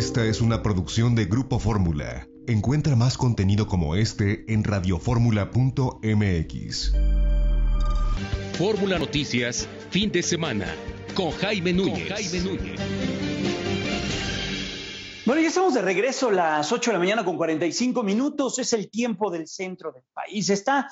Esta es una producción de Grupo Fórmula. Encuentra más contenido como este en radioformula.mx. Fórmula Noticias, fin de semana, con Jaime Núñez. Bueno, ya estamos de regreso, las 8 de la mañana con 45 minutos, es el tiempo del centro del país. Está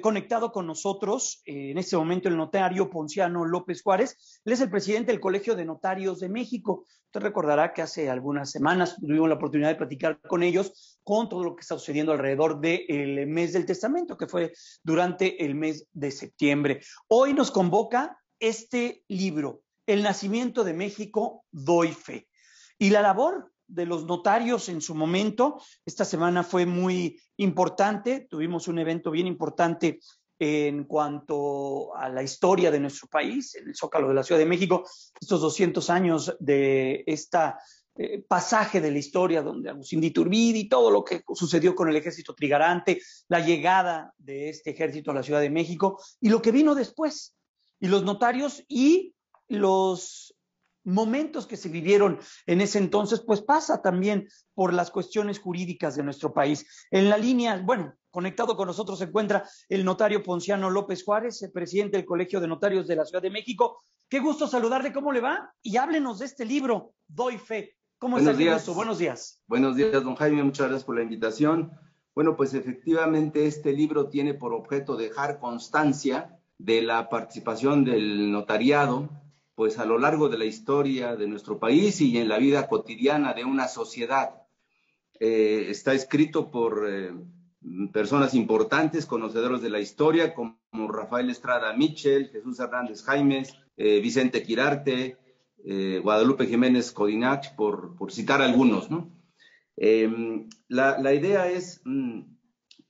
conectado con nosotros en este momento el notario Ponciano López Juárez. Él es el presidente del Colegio de Notarios de México. Usted recordará que hace algunas semanas tuvimos la oportunidad de platicar con ellos con todo lo que está sucediendo alrededor del mes del testamento, que fue durante el mes de septiembre. Hoy nos convoca este libro, El nacimiento de México, doy fe. Y la labor de los notarios en su momento, esta semana fue muy importante, tuvimos un evento bien importante en cuanto a la historia de nuestro país, el Zócalo de la Ciudad de México, estos 200 años de esta pasaje de la historia donde Agustín de Iturbide y todo lo que sucedió con el ejército trigarante, la llegada de este ejército a la Ciudad de México y lo que vino después, y los notarios y los momentos que se vivieron en ese entonces, pues pasa también por las cuestiones jurídicas de nuestro país. En la línea, bueno, conectado con nosotros se encuentra el notario Ponciano López Juárez, el presidente del Colegio de Notarios de la Ciudad de México. Qué gusto saludarle, ¿cómo le va? Y háblenos de este libro, Doy Fe. ¿Cómo está? Qué gusto, buenos días. Buenos días, don Jaime, muchas gracias por la invitación. Bueno, pues efectivamente este libro tiene por objeto dejar constancia de la participación del notariado pues a lo largo de la historia de nuestro país y en la vida cotidiana de una sociedad. Está escrito por personas importantes, conocedores de la historia, como Rafael Estrada Mitchell, Jesús Hernández Jaimes, Vicente Quirarte, Guadalupe Jiménez Codinac, por citar algunos, ¿no? La idea es,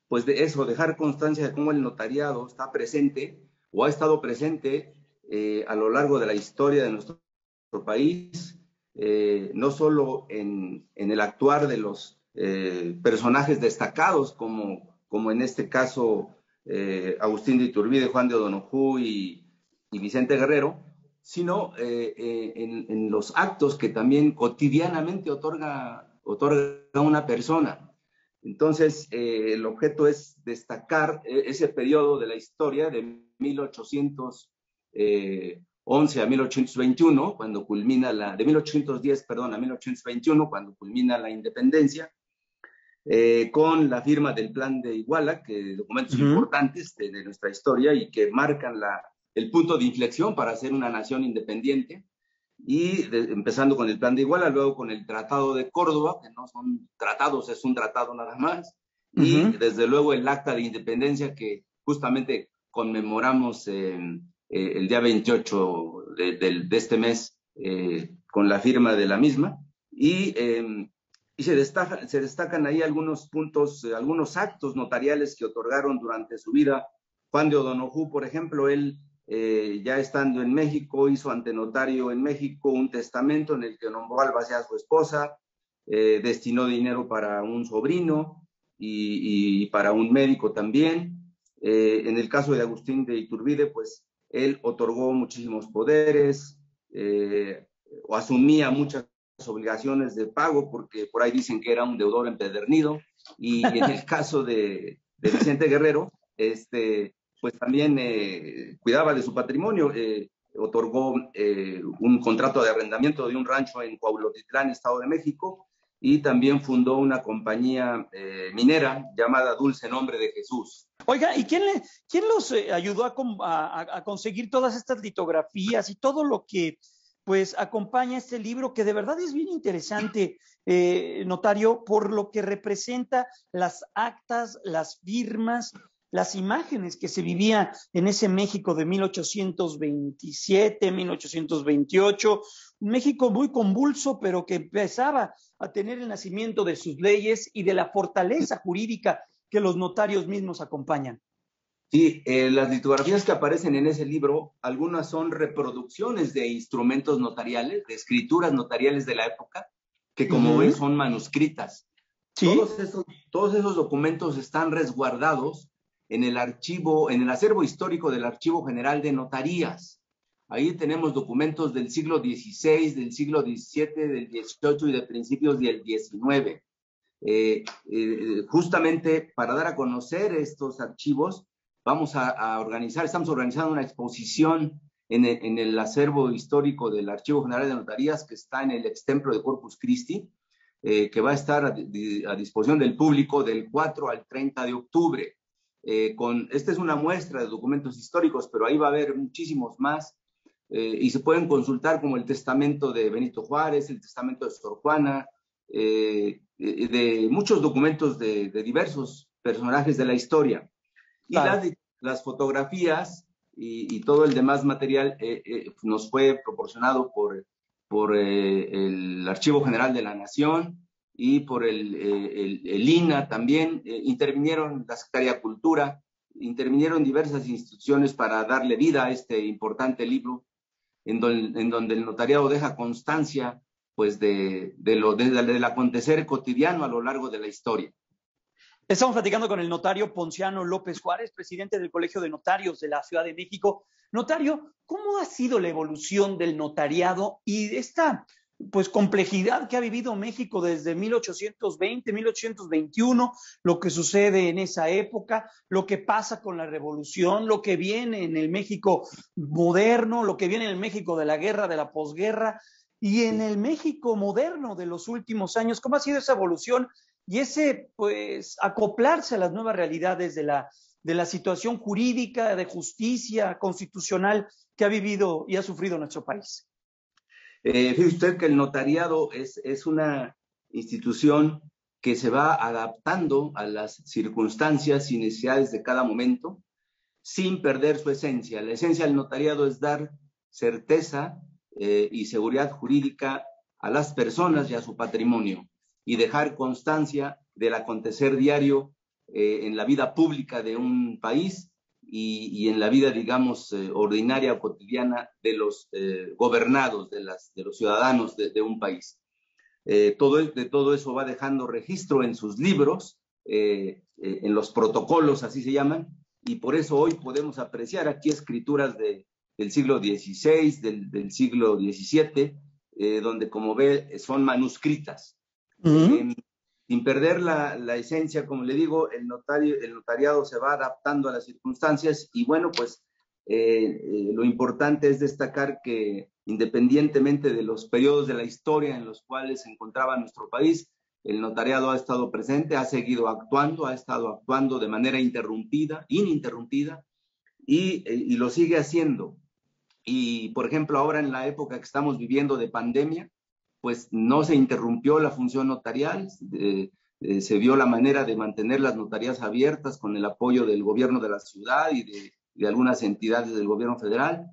pues de eso, dejar constancia de cómo el notariado está presente o ha estado presente a lo largo de la historia de nuestro país, no solo en el actuar de los personajes destacados, como en este caso Agustín de Iturbide, Juan de O'Donoghue y Vicente Guerrero, sino en los actos que también cotidianamente otorga una persona. Entonces, el objeto es destacar ese periodo de la historia de 1811 a 1821, cuando culmina de 1810, perdón, a 1821, cuando culmina la independencia, con la firma del Plan de Iguala, que documentos importantes de nuestra historia y que marcan el punto de inflexión para ser una nación independiente, y empezando con el Plan de Iguala, luego con el Tratado de Córdoba, que no son tratados, es un tratado nada más, y desde luego el Acta de Independencia, que justamente conmemoramos el día 28 de este mes con la firma de la misma, y se destacan ahí algunos puntos, algunos actos notariales que otorgaron durante su vida. Juan de O'Donoghue, por ejemplo, él ya estando en México, hizo ante notario en México un testamento en el que nombró albacea a su esposa, destinó dinero para un sobrino y para un médico también. En el caso de Agustín de Iturbide, pues él otorgó muchísimos poderes, o asumía muchas obligaciones de pago, porque por ahí dicen que era un deudor empedernido, y en el caso de Vicente Guerrero, pues también cuidaba de su patrimonio, otorgó un contrato de arrendamiento de un rancho en Cuautitlán, Estado de México, y también fundó una compañía minera llamada Dulce Nombre de Jesús. Oiga, ¿y quién los ayudó a conseguir todas estas litografías y todo lo que pues acompaña este libro, que de verdad es bien interesante, notario, por lo que representa las actas, las firmas, las imágenes que se vivía en ese México de 1827, 1828, un México muy convulso, pero que empezaba a tener el nacimiento de sus leyes y de la fortaleza jurídica que los notarios mismos acompañan. Sí, las litografías que aparecen en ese libro, algunas son reproducciones de instrumentos notariales, de escrituras notariales de la época, que como ves son manuscritas. ¿Sí? Todos esos documentos están resguardados en el acervo histórico del Archivo General de Notarías. Ahí tenemos documentos del siglo XVI, del siglo XVII, del XVIII y de principios del XIX. Justamente para dar a conocer estos archivos, estamos organizando una exposición en el acervo histórico del Archivo General de Notarías, que está en el extemplo de Corpus Christi, que va a estar a disposición del público del 4 al 30 de octubre. Esta es una muestra de documentos históricos, pero ahí va a haber muchísimos más, y se pueden consultar, como el testamento de Benito Juárez, el testamento de Sor Juana, de muchos documentos de diversos personajes de la historia. Y claro, las fotografías y todo el demás material nos fue proporcionado por el Archivo General de la Nación y por el INAH también. Intervinieron la Secretaría de Cultura, intervinieron diversas instituciones para darle vida a este importante libro, en donde el notariado deja constancia pues del acontecer cotidiano a lo largo de la historia. Estamos platicando con el notario Ponciano López Juárez, presidente del Colegio de Notarios de la Ciudad de México. Notario, ¿cómo ha sido la evolución del notariado y esta pues complejidad que ha vivido México desde 1820, 1821, lo que sucede en esa época, lo que pasa con la revolución, lo que viene en el México moderno, lo que viene en el México de la guerra, de la posguerra, y en el México moderno de los últimos años? ¿Cómo ha sido esa evolución y ese, pues, acoplarse a las nuevas realidades de la situación jurídica, de justicia constitucional que ha vivido y ha sufrido nuestro país? Fíjese usted que el notariado es una institución que se va adaptando a las circunstancias y necesidades de cada momento, sin perder su esencia. La esencia del notariado es dar certeza y seguridad jurídica a las personas y a su patrimonio, y dejar constancia del acontecer diario en la vida pública de un país y en la vida, digamos, ordinaria o cotidiana de los gobernados, de los ciudadanos de un país. Todo eso va dejando registro en sus libros, en los protocolos, así se llaman, y por eso hoy podemos apreciar aquí escrituras del siglo XVI, del siglo XVII, donde, como ve, son manuscritas. Sin perder la esencia, como le digo, el notariado se va adaptando a las circunstancias, y bueno, pues lo importante es destacar que, independientemente de los periodos de la historia en los cuales se encontraba nuestro país, el notariado ha estado presente, ha seguido actuando, ha estado actuando de manera ininterrumpida, y lo sigue haciendo. Y, por ejemplo, ahora en la época que estamos viviendo de pandemia, pues no se interrumpió la función notarial, se vio la manera de mantener las notarías abiertas con el apoyo del gobierno de la ciudad y de algunas entidades del gobierno federal,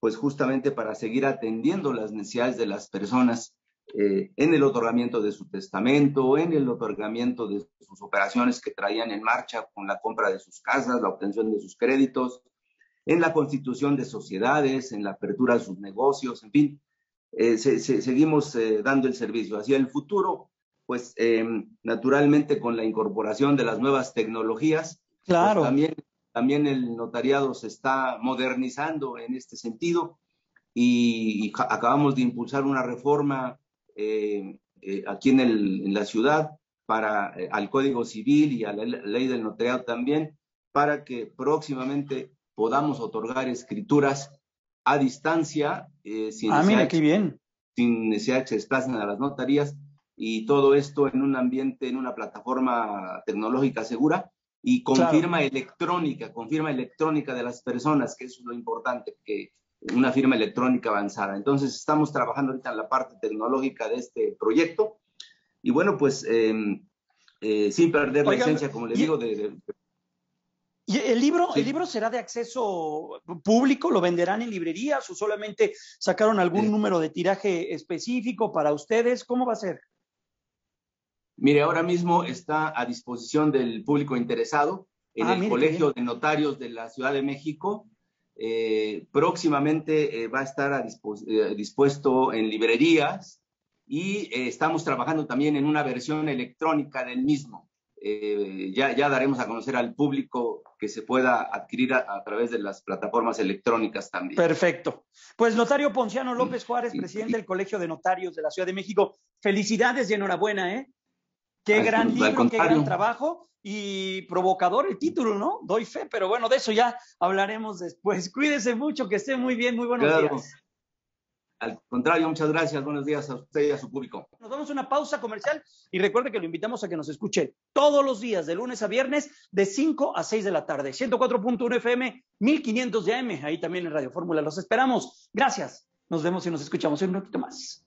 pues justamente para seguir atendiendo las necesidades de las personas en el otorgamiento de su testamento, en el otorgamiento de sus operaciones que traían en marcha con la compra de sus casas, la obtención de sus créditos, en la constitución de sociedades, en la apertura de sus negocios, en fin. Seguimos dando el servicio. Hacia el futuro, pues naturalmente con la incorporación de las nuevas tecnologías, claro, pues también el notariado se está modernizando en este sentido, y acabamos de impulsar una reforma aquí en la ciudad al Código Civil y a la ley del notariado también, para que próximamente podamos otorgar escrituras a distancia, sin necesidad que se desplacen a las notarías, y todo esto en un ambiente, en una plataforma tecnológica segura y con firma electrónica de las personas, que eso es lo importante, que una firma electrónica avanzada. Entonces estamos trabajando ahorita en la parte tecnológica de este proyecto, y bueno, pues sin perder la esencia, como le digo, ¿Y el libro será de acceso público? ¿Lo venderán en librerías o solamente sacaron algún número de tiraje específico para ustedes? ¿Cómo va a ser? Mire, ahora mismo está a disposición del público interesado en el Colegio de Notarios de la Ciudad de México. Próximamente va a estar dispuesto en librerías, y estamos trabajando también en una versión electrónica del mismo. ya daremos a conocer al público que se pueda adquirir a través de las plataformas electrónicas también. Perfecto. Pues notario Ponciano López Juárez, presidente del Colegio de Notarios de la Ciudad de México, felicidades y enhorabuena, ¿eh? Qué gran libro, qué gran trabajo y provocador el título, ¿no? Doy fe, pero bueno, de eso ya hablaremos después. Cuídese mucho, que esté muy bien, muy buenos días. Al contrario, muchas gracias, buenos días a usted y a su público. Nos damos una pausa comercial y recuerde que lo invitamos a que nos escuche todos los días, de lunes a viernes, de 5 a 6 de la tarde. 104.1 FM, 1500 de AM, ahí también en Radio Fórmula. Los esperamos. Gracias. Nos vemos y nos escuchamos en un ratito más.